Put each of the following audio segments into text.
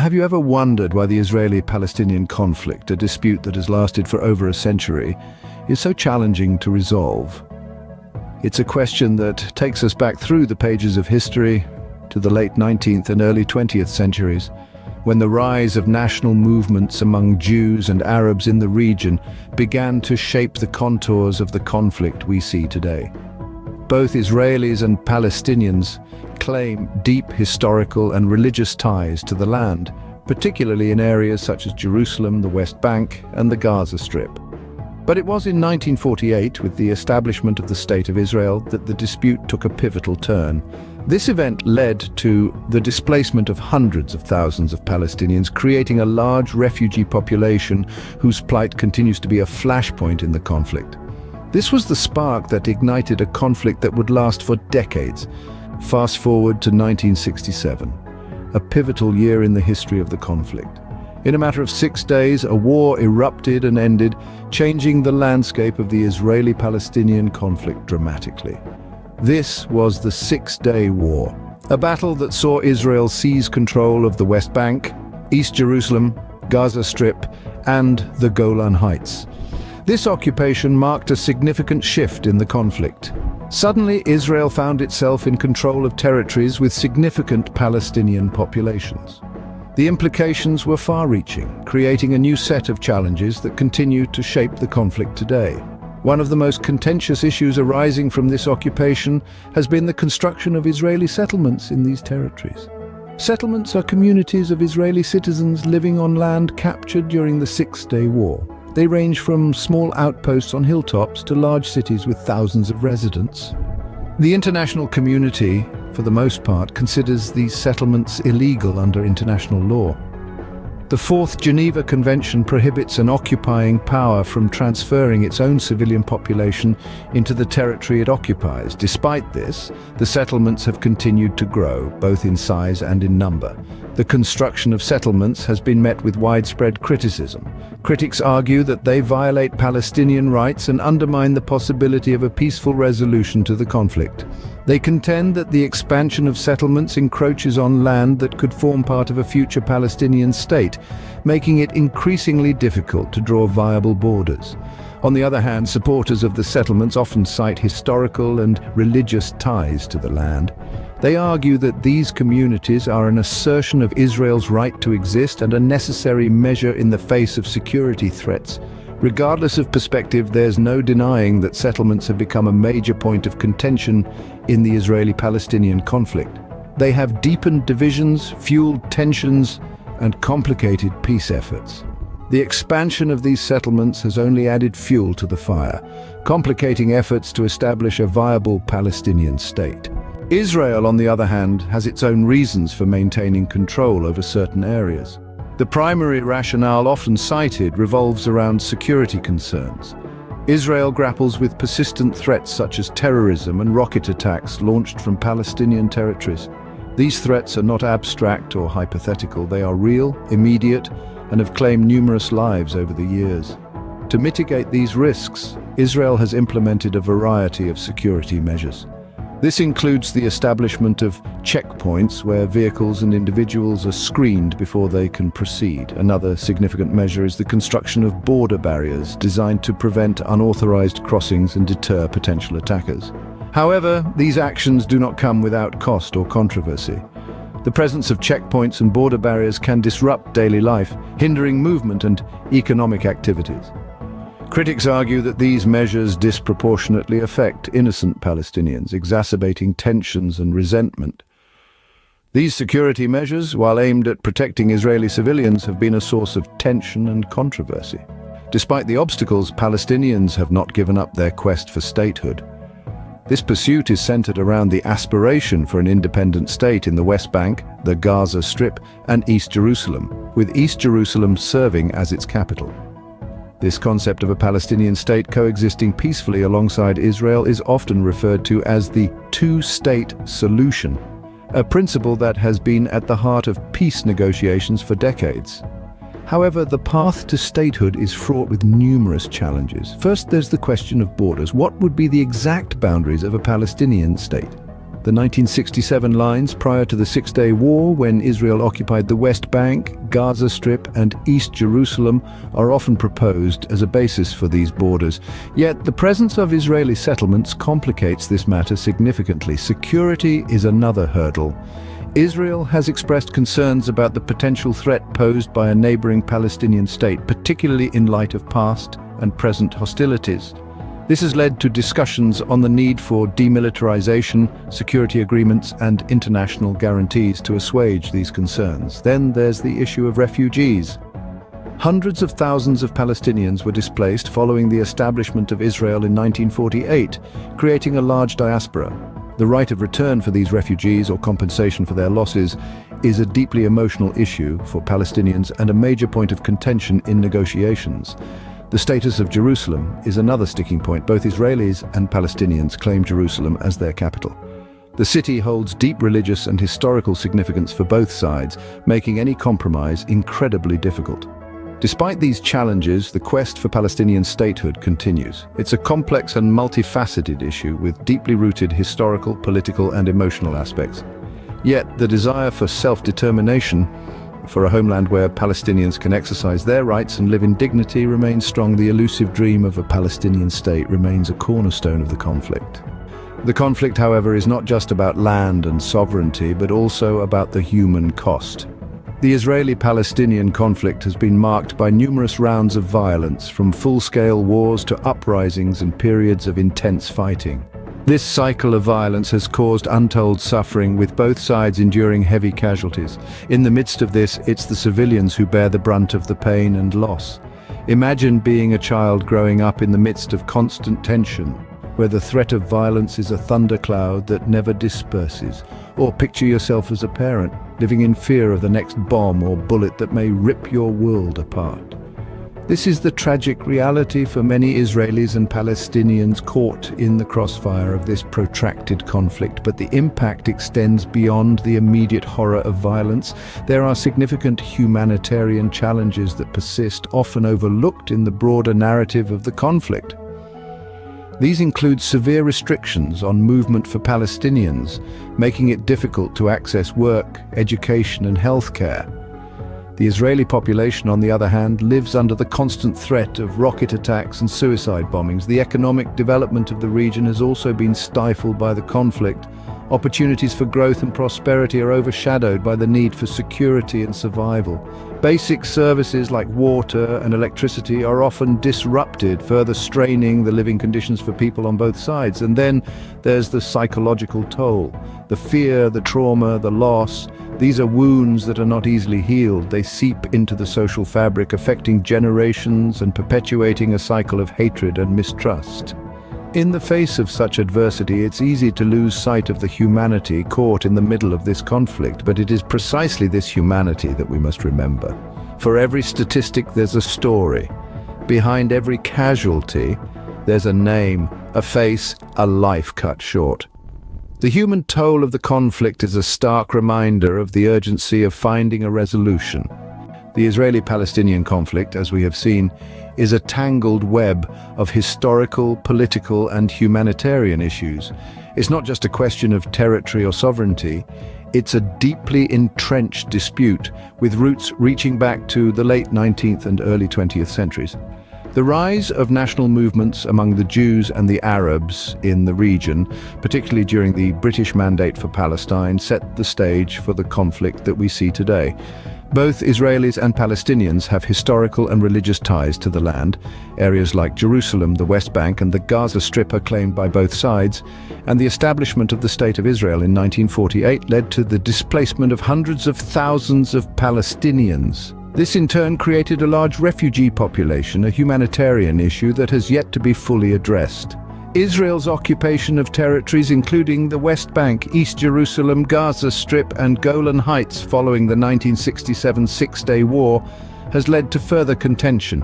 Have you ever wondered why the Israeli-Palestinian conflict, a dispute that has lasted for over a century, is so challenging to resolve? It's a question that takes us back through the pages of history to the late 19th and early 20th centuries, when the rise of national movements among Jews and Arabs in the region began to shape the contours of the conflict we see today. Both Israelis and Palestinians claim deep historical and religious ties to the land, particularly in areas such as Jerusalem, the West Bank, and the Gaza Strip. But it was in 1948, with the establishment of the State of Israel, that the dispute took a pivotal turn. This event led to the displacement of hundreds of thousands of Palestinians, creating a large refugee population whose plight continues to be a flashpoint in the conflict. This was the spark that ignited a conflict that would last for decades. Fast forward to 1967, a pivotal year in the history of the conflict. In a matter of 6 days, a war erupted and ended, changing the landscape of the Israeli-Palestinian conflict dramatically. This was the Six-Day War, a battle that saw Israel seize control of the West Bank, East Jerusalem, Gaza Strip, and the Golan Heights. This occupation marked a significant shift in the conflict. Suddenly, Israel found itself in control of territories with significant Palestinian populations. The implications were far-reaching, creating a new set of challenges that continue to shape the conflict today. One of the most contentious issues arising from this occupation has been the construction of Israeli settlements in these territories. Settlements are communities of Israeli citizens living on land captured during the Six-Day War. They range from small outposts on hilltops to large cities with thousands of residents. The international community, for the most part, considers these settlements illegal under international law. The Fourth Geneva Convention prohibits an occupying power from transferring its own civilian population into the territory it occupies. Despite this, the settlements have continued to grow, both in size and in number. The construction of settlements has been met with widespread criticism. Critics argue that they violate Palestinian rights and undermine the possibility of a peaceful resolution to the conflict. They contend that the expansion of settlements encroaches on land that could form part of a future Palestinian state, making it increasingly difficult to draw viable borders. On the other hand, supporters of the settlements often cite historical and religious ties to the land. They argue that these communities are an assertion of Israel's right to exist and a necessary measure in the face of security threats. Regardless of perspective, there's no denying that settlements have become a major point of contention in the Israeli-Palestinian conflict. They have deepened divisions, fueled tensions, and complicated peace efforts. The expansion of these settlements has only added fuel to the fire, complicating efforts to establish a viable Palestinian state. Israel, on the other hand, has its own reasons for maintaining control over certain areas. The primary rationale often cited revolves around security concerns. Israel grapples with persistent threats such as terrorism and rocket attacks launched from Palestinian territories. These threats are not abstract or hypothetical. They are real, immediate, and have claimed numerous lives over the years. To mitigate these risks, Israel has implemented a variety of security measures. This includes the establishment of checkpoints where vehicles and individuals are screened before they can proceed. Another significant measure is the construction of border barriers designed to prevent unauthorized crossings and deter potential attackers. However, these actions do not come without cost or controversy. The presence of checkpoints and border barriers can disrupt daily life, hindering movement and economic activities. Critics argue that these measures disproportionately affect innocent Palestinians, exacerbating tensions and resentment. These security measures, while aimed at protecting Israeli civilians, have been a source of tension and controversy. Despite the obstacles, Palestinians have not given up their quest for statehood. This pursuit is centered around the aspiration for an independent state in the West Bank, the Gaza Strip, and East Jerusalem, with East Jerusalem serving as its capital. This concept of a Palestinian state coexisting peacefully alongside Israel is often referred to as the two-state solution, a principle that has been at the heart of peace negotiations for decades. However, the path to statehood is fraught with numerous challenges. First, there's the question of borders. What would be the exact boundaries of a Palestinian state? The 1967 lines prior to the Six-Day War, when Israel occupied the West Bank, Gaza Strip and East Jerusalem, are often proposed as a basis for these borders. Yet the presence of Israeli settlements complicates this matter significantly. Security is another hurdle. Israel has expressed concerns about the potential threat posed by a neighboring Palestinian state, particularly in light of past and present hostilities. This has led to discussions on the need for demilitarization, security agreements, and international guarantees to assuage these concerns. Then there's the issue of refugees. Hundreds of thousands of Palestinians were displaced following the establishment of Israel in 1948, creating a large diaspora. The right of return for these refugees or compensation for their losses is a deeply emotional issue for Palestinians and a major point of contention in negotiations. The status of Jerusalem is another sticking point. Both Israelis and Palestinians claim Jerusalem as their capital. The city holds deep religious and historical significance for both sides, making any compromise incredibly difficult. Despite these challenges, the quest for Palestinian statehood continues. It's a complex and multifaceted issue with deeply rooted historical, political, and emotional aspects. Yet the desire for self-determination, for a homeland where Palestinians can exercise their rights and live in dignity, remains strong. The elusive dream of a Palestinian state remains a cornerstone of the conflict. The conflict, however, is not just about land and sovereignty, but also about the human cost. The Israeli-Palestinian conflict has been marked by numerous rounds of violence, from full-scale wars to uprisings and periods of intense fighting. This cycle of violence has caused untold suffering, with both sides enduring heavy casualties. In the midst of this, it's the civilians who bear the brunt of the pain and loss. Imagine being a child growing up in the midst of constant tension, where the threat of violence is a thundercloud that never disperses. Or picture yourself as a parent, living in fear of the next bomb or bullet that may rip your world apart. This is the tragic reality for many Israelis and Palestinians caught in the crossfire of this protracted conflict, but the impact extends beyond the immediate horror of violence. There are significant humanitarian challenges that persist, often overlooked in the broader narrative of the conflict. These include severe restrictions on movement for Palestinians, making it difficult to access work, education, and healthcare. The Israeli population, on the other hand, lives under the constant threat of rocket attacks and suicide bombings. The economic development of the region has also been stifled by the conflict. Opportunities for growth and prosperity are overshadowed by the need for security and survival. Basic services like water and electricity are often disrupted, further straining the living conditions for people on both sides. And then there's the psychological toll. The fear, the trauma, the loss. These are wounds that are not easily healed. They seep into the social fabric, affecting generations and perpetuating a cycle of hatred and mistrust. In the face of such adversity, it's easy to lose sight of the humanity caught in the middle of this conflict, but it is precisely this humanity that we must remember. For every statistic, there's a story. Behind every casualty, there's a name, a face, a life cut short. The human toll of the conflict is a stark reminder of the urgency of finding a resolution. The Israeli-Palestinian conflict, as we have seen, is a tangled web of historical, political, and humanitarian issues. It's not just a question of territory or sovereignty, it's a deeply entrenched dispute with roots reaching back to the late 19th and early 20th centuries. The rise of national movements among the Jews and the Arabs in the region, particularly during the British Mandate for Palestine, set the stage for the conflict that we see today. Both Israelis and Palestinians have historical and religious ties to the land. Areas like Jerusalem, the West Bank, and the Gaza Strip are claimed by both sides, and the establishment of the State of Israel in 1948 led to the displacement of hundreds of thousands of Palestinians. This in turn created a large refugee population, a humanitarian issue that has yet to be fully addressed. Israel's occupation of territories including the West Bank, East Jerusalem, Gaza Strip and Golan Heights following the 1967 Six-Day War has led to further contention.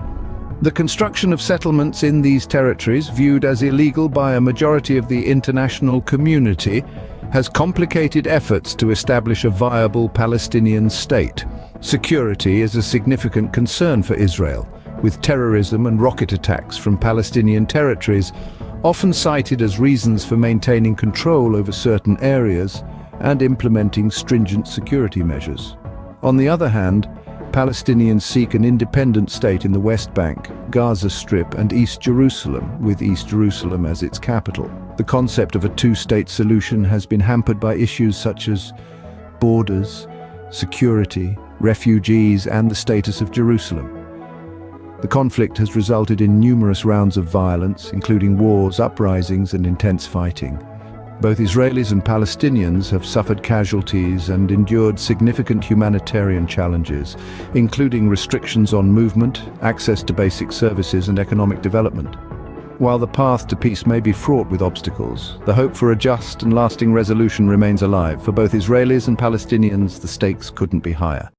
The construction of settlements in these territories, viewed as illegal by a majority of the international community, has complicated efforts to establish a viable Palestinian state. Security is a significant concern for Israel, with terrorism and rocket attacks from Palestinian territories often cited as reasons for maintaining control over certain areas and implementing stringent security measures. On the other hand, Palestinians seek an independent state in the West Bank, Gaza Strip and East Jerusalem, with East Jerusalem as its capital. The concept of a two-state solution has been hampered by issues such as borders, security, refugees and the status of Jerusalem. The conflict has resulted in numerous rounds of violence, including wars, uprisings and intense fighting. Both Israelis and Palestinians have suffered casualties and endured significant humanitarian challenges, including restrictions on movement, access to basic services and economic development. While the path to peace may be fraught with obstacles, the hope for a just and lasting resolution remains alive. For both Israelis and Palestinians, the stakes couldn't be higher.